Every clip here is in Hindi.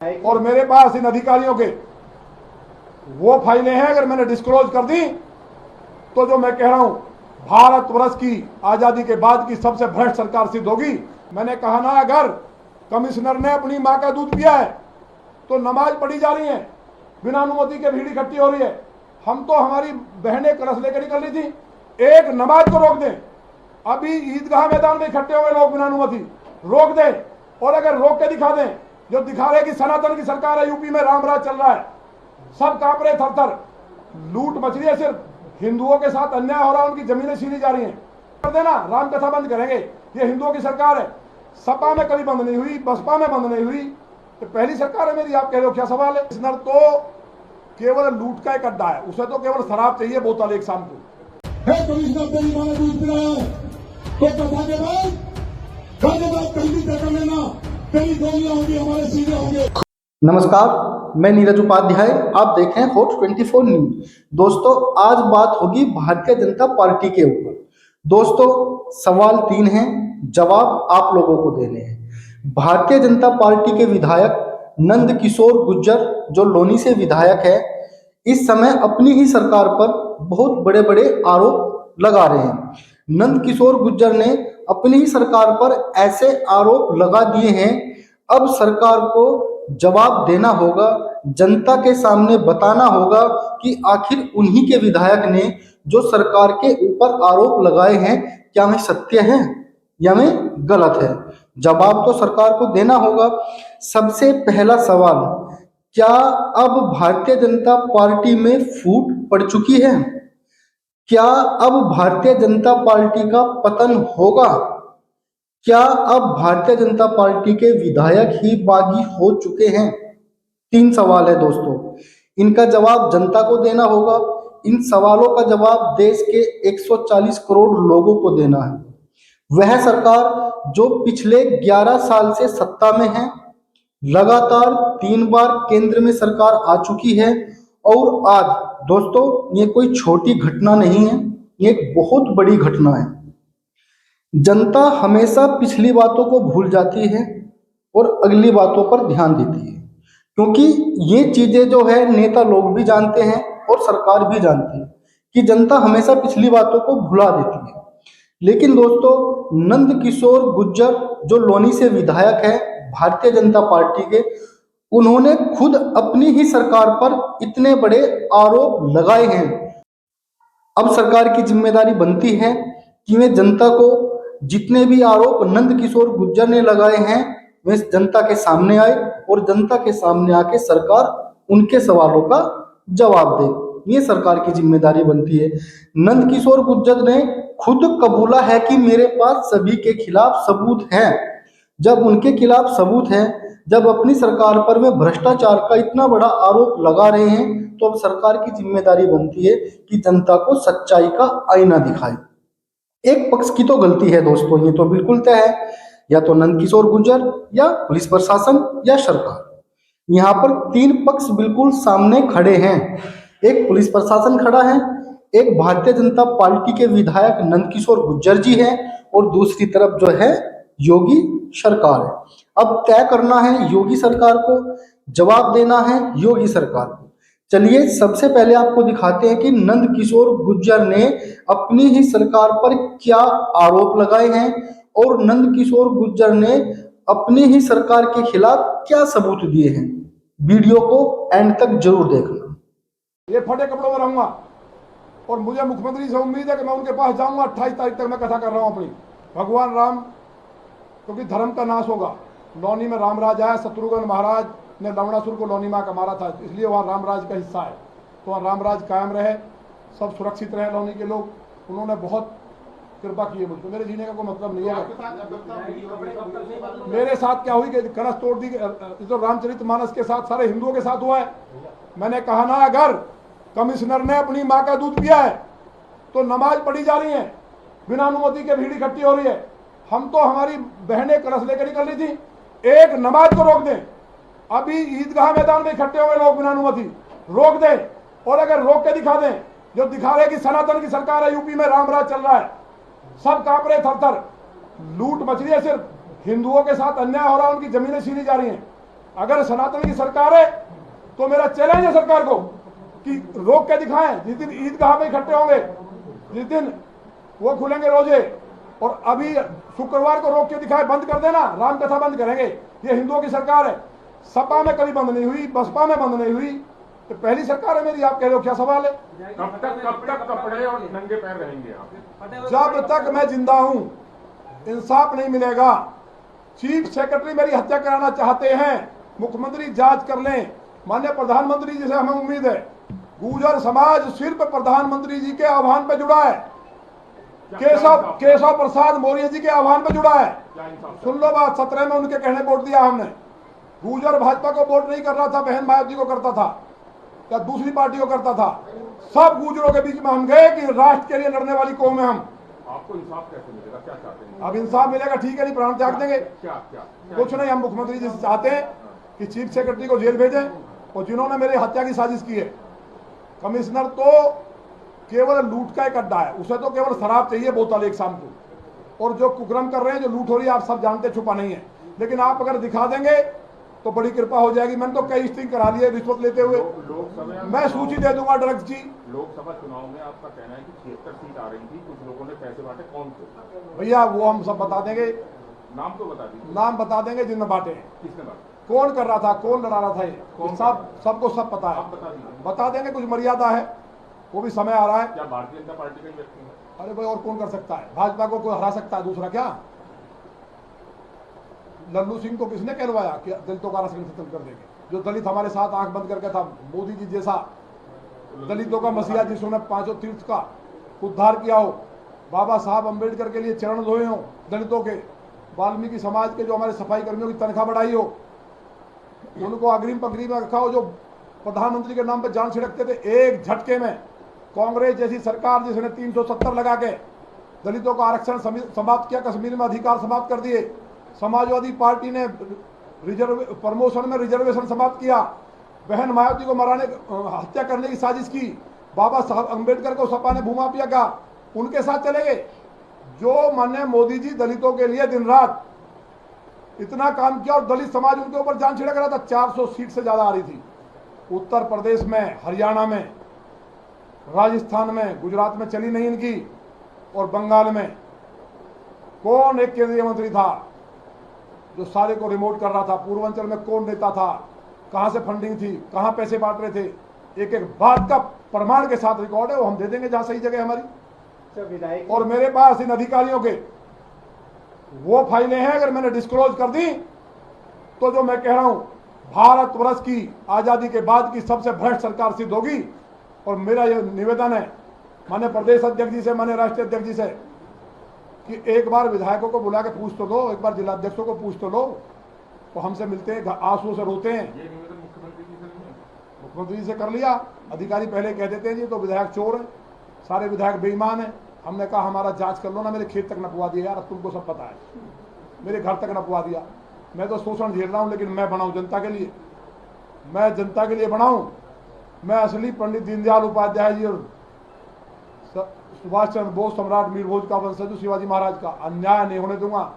और मेरे पास इन अधिकारियों के वो फाइलें हैं, अगर मैंने डिस्क्लोज कर दी तो जो मैं कह रहा हूं भारतवर्ष की आजादी के बाद की सबसे भ्रष्ट सरकार सिद्ध होगी। मैंने कहा ना, अगर कमिश्नर ने अपनी मां का दूध पिया है तो नमाज पढ़ी जा रही है, बिना अनुमति के भीड़ इकट्ठी हो रही है। हम तो हमारी बहनें कलश लेकर निकल रही थी, एक नमाज को रोक दें। अभी ईदगाह मैदान में इकट्ठे हुए लोग बिना अनुमति रोक दें, और अगर रोक के दिखा दें, जो दिखा रहे कि सनातन की सरकार है, यूपी में रामराज चल रहा है, सब कांप रहे थर थर, लूट मच रही है, सिर्फ हिंदुओं के साथ अन्याय हो रहा है, उनकी जमीनें छीनी जा रही हैं। कर देना, राम कथा बंद करेंगे, ये हिंदुओं की सरकार है। सपा में कभी बंद नहीं हुई, बसपा में बंद नहीं हुई, तो पहली सरकार है मेरी। आप कह रहे हो क्या सवाल है? कमिश्नर तो केवल लूट का एक अड्डा है, उसे तो केवल शराब चाहिए बोतल एक शाम को। कमिश्नर तेरी मां दूध पिलाया है तो कथा के बाद कहीं कर लेना, तेरी गोलियां होंगी, हमारे सीधे होंगे। नमस्कार, मैं नीरज उपाध्याय, आप देख रहे हैं हॉट 24 न्यूज। दोस्तों, आज बात होगी भारतीय जनता पार्टी के ऊपर। दोस्तों, सवाल 3 हैं, जवाब आप लोगों को देने हैं। भारतीय जनता पार्टी के विधायक नंद किशोर गुर्जर, जो लोनी से विधायक है, इस समय अपनी ही सरकार पर बहुत बड़े बड़े आरोप लगा रहे हैं। नंद किशोर गुर्जर ने अपनी ही सरकार पर ऐसे आरोप लगा दिए हैं, अब सरकार को जवाब देना होगा, जनता के सामने बताना होगा कि आखिर उन्हीं के विधायक ने जो सरकार के ऊपर आरोप लगाए हैं, क्या वे सत्य हैं या वे गलत है। जवाब तो सरकार को देना होगा। सबसे पहला सवाल, क्या अब भारतीय जनता पार्टी में फूट पड़ चुकी है? क्या अब भारतीय जनता पार्टी का पतन होगा? क्या अब भारतीय जनता पार्टी के विधायक ही बागी हो चुके हैं? 3 सवाल है दोस्तों, इनका जवाब जनता को देना होगा। इन सवालों का जवाब देश के 140 करोड़ लोगों को देना है। वह सरकार जो पिछले 11 साल से सत्ता में है, लगातार 3 बार केंद्र में सरकार आ चुकी है, और आज दोस्तों ये कोई छोटी घटना नहीं है, ये एक बहुत बड़ी घटना है। जनता हमेशा पिछली बातों को भूल जाती है और अगली बातों पर ध्यान देती है, क्योंकि ये चीजें जो है नेता लोग भी जानते हैं और सरकार भी जानती है कि जनता हमेशा पिछली बातों को भुला देती है। लेकिन दोस्तों, नंद किशोर गुर्जर जो लोनी से विधायक है भारतीय जनता पार्टी के, उन्होंने खुद अपनी ही सरकार पर इतने बड़े आरोप लगाए हैं। अब सरकार की जिम्मेदारी बनती है कि वे जनता को जितने भी आरोप नंद किशोर गुर्जर ने लगाए हैं, वे जनता के सामने आए और जनता के सामने आके सरकार उनके सवालों का जवाब दे। ये सरकार की जिम्मेदारी बनती है। नंद किशोर गुर्जर ने खुद कबूला है कि मेरे पास सभी के खिलाफ सबूत हैं। जब उनके खिलाफ सबूत है, जब अपनी सरकार पर वे भ्रष्टाचार का इतना बड़ा आरोप लगा रहे हैं, तो अब सरकार की जिम्मेदारी बनती है कि जनता को सच्चाई का आईना दिखाए। एक पक्ष की तो गलती है दोस्तों, ये तो बिल्कुल तय है, या तो नंद किशोर गुर्जर या पुलिस प्रशासन या सरकार। यहाँ पर 3 पक्ष बिल्कुल सामने खड़े हैं। एक पुलिस प्रशासन खड़ा है, एक भारतीय जनता पार्टी के विधायक नंद किशोर गुर्जर जी हैं, और दूसरी तरफ जो है योगी सरकार है। अब तय करना है योगी सरकार को, जवाब देना है योगी सरकार को। चलिए सबसे पहले आपको दिखाते हैं कि नंद किशोर गुर्जर ने अपनी ही सरकार पर क्या आरोप लगाए हैं, और नंद किशोर गुर्जर ने अपनी ही सरकार के खिलाफ क्या सबूत दिए हैं। वीडियो को एंड तक जरूर देखना। ये फटे कपड़ों में रहूंगा, और मुझे मुख्यमंत्री से उम्मीद है कि मैं उनके पास जाऊंगा। 28 तारीख तक मैं कथा कर रहा हूं अपनी। भगवान राम, क्योंकि धर्म का नाश होगा। लौनी में रामराज आया, शत्रुघ्न महाराज ने लवणासुर को लौनी माँ का मारा था, इसलिए वहाँ रामराज का हिस्सा है। तो वहाँ रामराज कायम रहे, सब सुरक्षित रहे लौनी के लोग। उन्होंने बहुत कृपा की है मुझको, मेरे जीने का कोई मतलब नहीं है। मेरे साथ क्या हुई कि कलश तोड़ दी, तो रामचरितमानस के साथ सारे हिंदुओं के साथ हुआ है। मैंने कहा ना, अगर कमिश्नर ने अपनी माँ का दूध पिया है तो नमाज पढ़ी जा रही है, बिना अनुमति के भीड़ इकट्ठी हो रही है। हम तो हमारी बहनें कलश लेकर निकल रही थी, एक नमाज को रोक दें। अभी ईदगाह मैदान में इकट्ठे हुए लोग बिना अनुमति रोक दें, और अगर रोक के दिखा दें, जो दिखा रहे कि सनातन की सरकार है, यूपी में रामराज चल रहा है, सब कांप रहे थर थर, लूट मच रही है, सिर्फ हिंदुओं के साथ अन्याय हो रहा है, उनकी जमीनें छीनी जा रही हैं। अगर सनातन की सरकार है तो मेरा चैलेंज है सरकार को कि रोक के दिखाएं। जिस दिन ईदगाह में इकट्ठे होंगे, जिस दिन वो खुलेंगे रोजे, और अभी शुक्रवार को रोक के दिखाए, बंद कर देना, राम कथा बंद करेंगे। ये हिंदुओं की सरकार है। सपा में कभी बंद नहीं हुई, बसपा में बंद नहीं हुई, तो पहली सरकार है मेरी। आप कह रहे हो क्या सवाल है? कब तक कपड़े और नंगे पैर रहेंगे आप? जब तक मैं जिंदा हूं इंसाफ नहीं मिलेगा। चीफ सेक्रेटरी मेरी हत्या कराना चाहते हैं, मुख्यमंत्री जांच कर लें। माननीय प्रधानमंत्री जी से हमें उम्मीद है, गुर्जर समाज सिर्फ प्रधानमंत्री जी के आह्वान पर जुड़ा है, केशव प्रसाद मौर्य जी के आह्वान पर जुड़ा है। सुन लो बात, 17 में उनके कहने वोट दिया हमने। गुर्जर भाजपा को वोट नहीं कर रहा था, बहन मायावती को करता था या दूसरी पार्टी को करता था। सब गुर्जरों के बीच में हम गए कि राष्ट्र के लिए लड़ने वाली कौम है हम। आपको इंसाफ कैसे मिलेगा? क्या चाहते हैं? अब इंसाफ मिलेगा, ठीक है, नहीं प्राण त्याग देंगे। क्या कुछ नहीं, हम मुख्यमंत्री जी से चाहते हैं कि चीफ सेक्रेटरी को जेल भेजें, और जिन्होंने मेरी हत्या की साजिश की है, कमिश्नर तो केवल लूट का एक अड्डा है, उसे तो केवल शराब चाहिए बोतल एक शाम को। और जो कुकर्म कर रहे हैं, जो लूट हो रही है, आप सब जानते, छुपा नहीं है। लेकिन आप अगर दिखा देंगे तो बड़ी कृपा हो जाएगी। मैंने तो कई स्टिंग करा लिए रिश्वत लेते हुए। मैं सूची दे दूंगा ड्रग्स की। लोकसभा चुनाव में आपका कहना है कि 76 सीट आ रही थी, कुछ लोगों ने पैसे बांटे, कौन थे? भैया वो हम सब बता देंगे, नाम तो बता दीजिए। नाम बता देंगे जिनने बांटे हैं। किसने बांटे? कौन कर रहा था, कौन लड़ा रहा था, ये कौन? सबको सब पता आप है। बता दीजिए। बता देंगे, कुछ मर्यादा है, वो भी समय आ रहा है। क्या भारतीय जनता पार्टी का ही व्यक्ति है? अरे भाई, और कौन कर सकता है? भाजपा को कोई हरा सकता है दूसरा क्या? लल्लू सिंह को किसने कहलवाया कि दलितों का आरक्षण खत्म कर देंगे? जो दलित हमारे साथ आंख बंद करके था, मोदी जी जैसा दलितों का मसीहा जिसने 5 तीर्थ का उद्धार किया हो, बाबा साहब अंबेडकर के लिए चरण धोए हो दलितों के, वाल्मीकि समाज के जो हमारे सफाई कर्मियों की तनख्वाह बढ़ाई हो, उनको अग्रिम पंक्ति में रखा हो, जो प्रधानमंत्री के नाम पर जान छिड़कते थे, एक झटके में कांग्रेस जैसी सरकार जिसने 370 लगा के दलितों का आरक्षण समाप्त किया, कश्मीर में अधिकार समाप्त कर दिए। समाजवादी पार्टी ने प्रमोशन में रिजर्वेशन समाप्त किया। बहन मायावती को हत्या करने की साजिश की। बाबा साहब अंबेडकर को सपा ने भूमाफिया कहा, उनके साथ चले गए। जो माननीय मोदी जी दलितों के लिए दिन रात इतना काम किया, और दलित समाज उनके ऊपर जान छिड़क रहा था। 400 सीट से ज्यादा आ रही थी। उत्तर प्रदेश में, हरियाणा में, राजस्थान में, गुजरात में चली नहीं इनकी, और बंगाल में कौन एक केंद्रीय मंत्री था जो सारे को रिमोट कर रहा था? पूर्वांचल में कौन नेता था? कहां से फंडिंग थी? कहां पैसे बांट रहे थे? एक एक बात का प्रमाण के साथ रिकॉर्ड है, वो हम दे देंगे जहां सही जगह हमारी। और मेरे पास इन अधिकारियों के वो फाइलें हैं, अगर मैंने डिस्क्लोज कर दी तो जो मैं कह रहा हूं, भारतवर्ष की आजादी के बाद की सबसे भ्रष्ट सरकार सिद्ध होगी। और मेरा यह निवेदन है माननीय प्रदेश अध्यक्ष जी से, माननीय राष्ट्रीय अध्यक्ष जी से, कि एक बार विधायकों को बुला के पूछ तो लो, एक बार जिलाध्यक्षों को पूछ तो लो। तो हमसे मिलते हैं, आंसू से रोते हैं। ये निवेदन मुख्यमंत्री जी से नहीं है? मुख्यमंत्री जी से कर लिया। अधिकारी पहले कह देते हैं जी तो विधायक चोर है, सारे विधायक बेईमान है। हमने कहा हमारा जांच कर लो ना। मेरे खेत तक नपवा दिया यार, अब तुमको सब पता है, मेरे घर तक नपवा दिया। मैं तो शोषण झेल रहा हूं, लेकिन मैं बनाऊं जनता के लिए, मैं जनता के लिए बनाऊं। मैं असली पंडित दीनदयाल उपाध्याय जी और सुभाष चंद्र बोस, सम्राट मीर भोज का वंशज, शिवाजी महाराज का अन्याय नहीं होने दूंगा।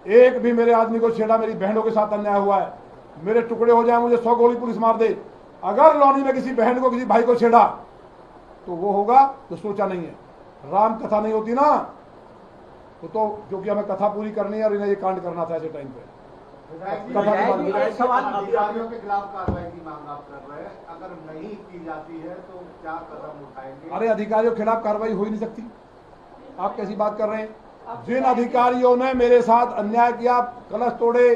एक भी मेरे आदमी को छेड़ा, मेरी बहनों के साथ अन्याय हुआ है, मेरे टुकड़े हो जाए, मुझे 100 गोली पुलिस मार दे, अगर लौनी में किसी बहन को, किसी भाई को छेड़ा तो वो होगा जो सोचा नहीं है। राम कथा नहीं होती ना, तो क्योंकि हमें कथा पूरी करनी है और इन्हें ये कांड करना था ऐसे टाइम पे। अधिकारियों के खिलाफ कार्रवाई की मांग आप कर रहे हैं, अगर नहीं की जाती है तो क्या कदम उठाएंगे? अरे अधिकारियों के खिलाफ कार्रवाई हो ही नहीं सकती, आप कैसी बात कर रहे हैं? जिन अधिकारियों ने मेरे साथ अन्याय किया, कलश तोड़े,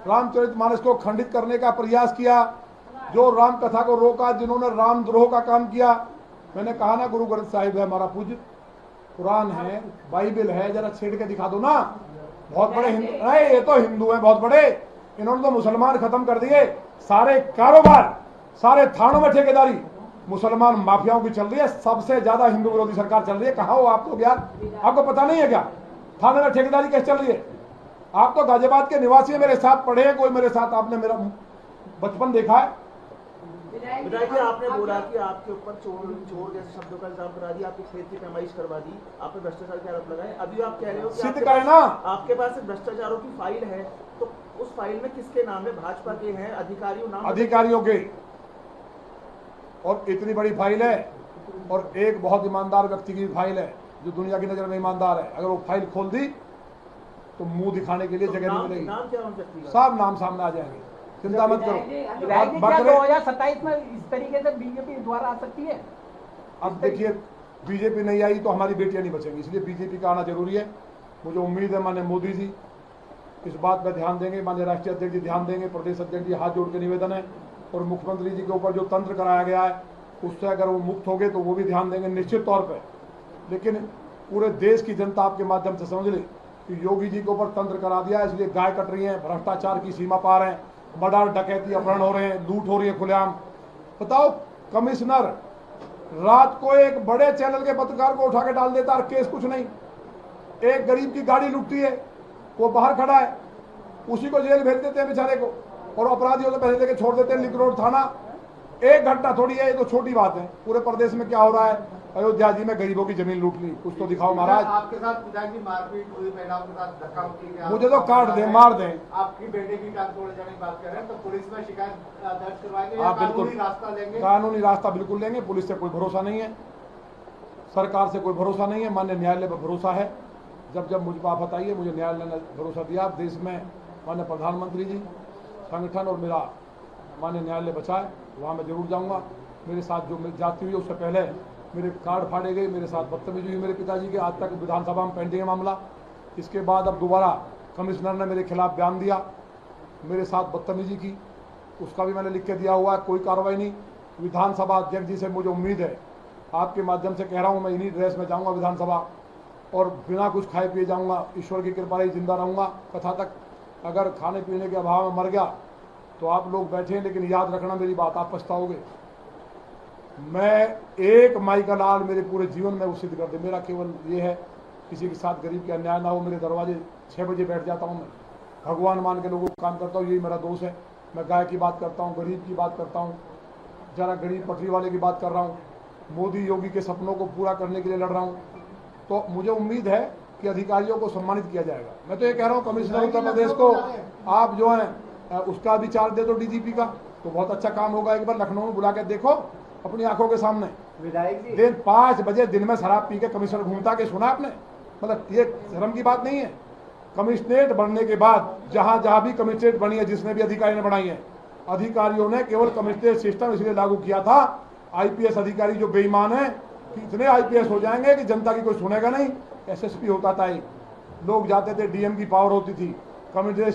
रामचरितमानस को खंडित करने का प्रयास किया, जो राम कथा को रोका, जिन्होंने रामद्रोह का काम किया, मैंने कहा ना, गुरु ग्रंथ साहिब है हमारा पूज्य, कुरान है, बाइबल है, जरा छेड़ के दिखा दो ना। बहुत बड़े हिंदू, नहीं ये तो हिंदू हैं बहुत बड़े, इन्होंने तो मुसलमान खत्म कर दिए। सारे कारोबार, सारे थानों में ठेकेदारी मुसलमान माफियाओं की चल रही है। सबसे ज्यादा हिंदू विरोधी सरकार चल रही है। कहाँ हो आप लोग यार? आपको पता नहीं है क्या थाने में ठेकेदारी कैसे चल रही है? आप तो गाजियाबाद के निवासी हैं, मेरे साथ पढ़े हैं, कोई मेरे साथ, आपने मेरा बचपन देखा है। विधायक जी, आपने बोला कि आपके ऊपर चोर जैसे शब्दों का इल्जाम करा दिया, आपके खेत की पैमाइश करवा दी, आपने भ्रष्टाचार के आरोप लगाए। अभी आप कह रहे हो कि सिद्ध करें ना। आपके पास भ्रष्टाचारों की फाइल है, तो उस फाइल में किसके नाम है? भाजपा के हैं अधिकारियों नाम? अधिकारियों के। और इतनी बड़ी फाइल है और एक बहुत ईमानदार व्यक्ति की फाइल है जो दुनिया की नजर में ईमानदार है। अगर वो फाइल खोल दी तो मुंह दिखाने के लिए जगह नहीं मिलेगी। नाम क्या उन व्यक्ति का? सब नाम सामने आ जाएंगे, चिंता मत करो। विधायक जी, क्या 2027 में इस तरीके से बीजेपी द्वारा आ सकती है? अब देखिए, बीजेपी नहीं आई तो हमारी बेटियां नहीं बचेंगी, इसलिए बीजेपी का आना जरूरी है। मुझे उम्मीद है माननीय मोदी जी इस बात पर ध्यान देंगे, माननीय राष्ट्रीय अध्यक्ष जी ध्यान देंगे, प्रदेश अध्यक्ष जी हाथ जोड़ के निवेदन है। और मुख्यमंत्री जी के ऊपर जो तंत्र कराया गया है उससे अगर वो मुक्त हो गए तो वो भी ध्यान देंगे निश्चित तौर पर। लेकिन पूरे देश की जनता आपके माध्यम से समझ ले कि योगी जी के ऊपर तंत्र करा दिया है, इसलिए गाय कट रही है, भ्रष्टाचार की सीमा पार है, मर्डर, डकैती, अपहरण हो रहे हैं, लूट हो रही है खुलेआम। बताओ, कमिश्नर रात को एक बड़े चैनल के पत्रकार को उठा के डाल देता और केस कुछ नहीं। एक गरीब की गाड़ी लुटती है, वो बाहर खड़ा है, उसी को जेल भेज देते हैं बेचारे को, और अपराधियों से पैसे लेके छोड़ देते हैं। लिंक रोड थाना, एक घटना थोड़ी है, ये तो छोटी बात है। पूरे प्रदेश में क्या हो रहा है? अयोध्या जी में गरीबों की जमीन लूट ली, कुछ तो दिखाओ महाराज। आपके साथ विधायक जी मारपीट हुई, महिलाओं के साथ धक्का मुक्की, मुझे तो काट दें, मार दें। आपकी बेटे की टांग तोड़े जाने की बात कर रहे हैं, तो पुलिस में शिकायत दर्ज करवाएंगे या हाँ, बिल्कुल। कानूनी रास्ता लेंगे? कानूनी रास्ता बिल्कुल लेंगे। पुलिस से कोई भरोसा नहीं है, सरकार से कोई भरोसा नहीं है, माननीय न्यायालय पर भरोसा है। जब जब मुझ पर आफत आई है मुझे न्यायालय ने भरोसा दिया। देश में माननीय प्रधानमंत्री जी, संगठन और मेरा माननीय न्यायालय बचाए, वहाँ मैं जरूर जाऊँगा। मेरे साथ जो जाती हुई उससे पहले मेरे कार्ड फाड़े गए, मेरे साथ बदतमीजी हुई मेरे पिताजी के, आज तक विधानसभा में पेंडिंग है मामला। इसके बाद अब दोबारा कमिश्नर ने मेरे खिलाफ बयान दिया, मेरे साथ बदतमीजी की, उसका भी मैंने लिख के दिया हुआ है, कोई कार्रवाई नहीं। विधानसभा अध्यक्ष जी से मुझे उम्मीद है, आपके माध्यम से कह रहा हूँ, मैं इन्हीं ड्रेस में जाऊँगा विधानसभा और बिना कुछ खाए पिए जाऊँगा। ईश्वर की कृपा ही जिंदा रहूँगा कथा तक। अगर खाने पीने के अभाव में मर गया तो आप लोग बैठे, लेकिन याद रखना मेरी बात, आप पछताओगे। मैं एक माई का लाल मेरे पूरे जीवन में वो सिद्ध कर दे। मेरा केवल ये है, किसी के साथ गरीब के अन्याय ना हो। मेरे दरवाजे 6 बजे बैठ जाता हूँ मैं, भगवान मान के लोगों को काम करता हूँ, यही मेरा दोष है। मैं गाय की बात करता हूँ, गरीब की बात करता हूँ, जरा गरीब पटरी वाले की बात कर रहा हूँ, मोदी योगी के सपनों को पूरा करने के लिए लड़ रहा हूँ। तो मुझे उम्मीद है कि अधिकारियों को सम्मानित किया जाएगा। मैं तो ये कह रहा हूँ, कमिश्नर उत्तर प्रदेश को आप जो है उसका भी चार्ज दे दो डीजीपी का, तो बहुत अच्छा काम होगा। एक बार लखनऊ में बुला के देखो अपनी आंखों के सामने। विधायक जी, दिन 5 बजे दिन में शराब पी के कमिश्नर घूमता के सुना आपने? मतलब ये शर्म की बात नहीं है। कमिश्नरेट बनने के बाद जहां जहां भी कमिश्नरेट बनी है, जिसने भी अधिकारी ने बनाई है, अधिकारियों ने केवल कमिश्नरेट सिस्टम इसलिए लागू किया था, आईपीएस अधिकारी जो बेईमान है कि इतने आईपीएस हो जाएंगे कि जनता की कोई सुनेगा नहीं। एसएसपी होता था, लोग जाते थे, डीएम की पावर होती थी, कमिश्नरेट